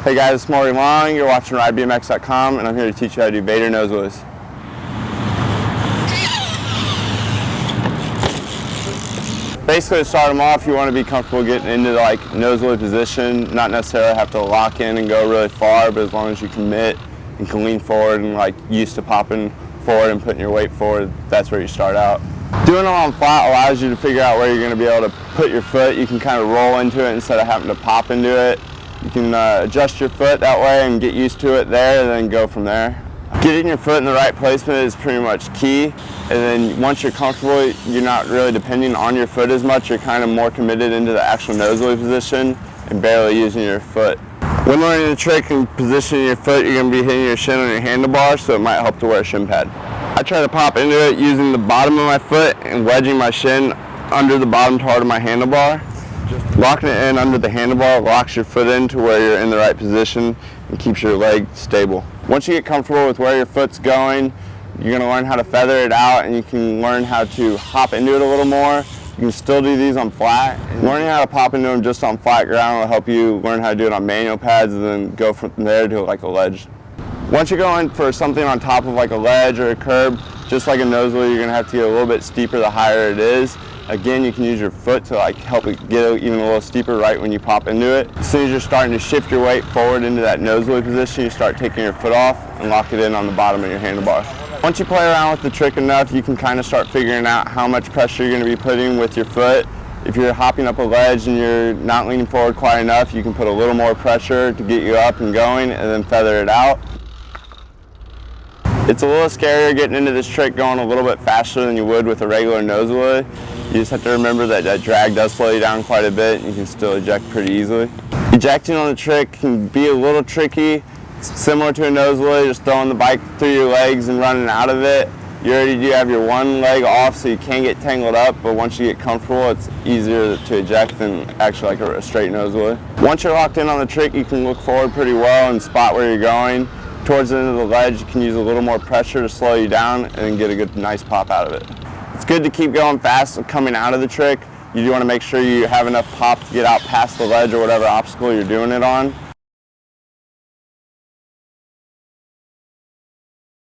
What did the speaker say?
Hey guys, it's Maury Long. You're watching RideBMX.com, and I'm here to teach you how to do Vader nose wheelies. Basically, to start them off, you want to be comfortable getting into the nose wheelie position. Not necessarily have to lock in and go really far, but as long as you commit and can lean forward and used to popping forward and putting your weight forward, that's where you start out. Doing it on flat allows you to figure out where you're going to be able to put your foot. You can kind of roll into it instead of having to pop into it. You can adjust your foot that way and get used to it there and then go from there. Getting your foot in the right placement is pretty much key, and then once you're comfortable, you're not really depending on your foot as much. You're kind of more committed into the actual nose wheelie position and barely using your foot. When learning the trick and positioning your foot, you're going to be hitting your shin on your handlebar, so it might help to wear a shin pad. I try to pop into it using the bottom of my foot and wedging my shin under the bottom part of my handlebar. Locking it in under the handlebar locks your foot in to where you're in the right position and keeps your leg stable. Once you get comfortable with where your foot's going, you're going to learn how to feather it out, and you can learn how to hop into it a little more. You can still do these on flat. Learning how to pop into them just on flat ground will help you learn how to do it on manual pads and then go from there to a ledge. Once you're going for something on top of a ledge or a curb, just like a nose wheel, you're going to have to get a little bit steeper the higher it is. Again, you can use your foot to help it get even a little steeper right when you pop into it. As soon as you're starting to shift your weight forward into that nose wheel position, you start taking your foot off and lock it in on the bottom of your handlebar. Once you play around with the trick enough, you can kind of start figuring out how much pressure you're going to be putting with your foot. If you're hopping up a ledge and you're not leaning forward quite enough, you can put a little more pressure to get you up and going and then feather it out. It's a little scarier getting into this trick going a little bit faster than you would with a regular nose wheelie. You just have to remember that drag does slow you down quite a bit, and you can still eject pretty easily. Ejecting on the trick can be a little tricky. It's similar to a nose wheelie, just throwing the bike through your legs and running out of it. You already do have your one leg off, so you can get tangled up, but once you get comfortable, it's easier to eject than actually a straight nose wheelie. Once you're locked in on the trick, you can look forward pretty well and spot where you're going. Towards the end of the ledge, you can use a little more pressure to slow you down and get a good, nice pop out of it. It's good to keep going fast coming out of the trick. You do want to make sure you have enough pop to get out past the ledge or whatever obstacle you're doing it on.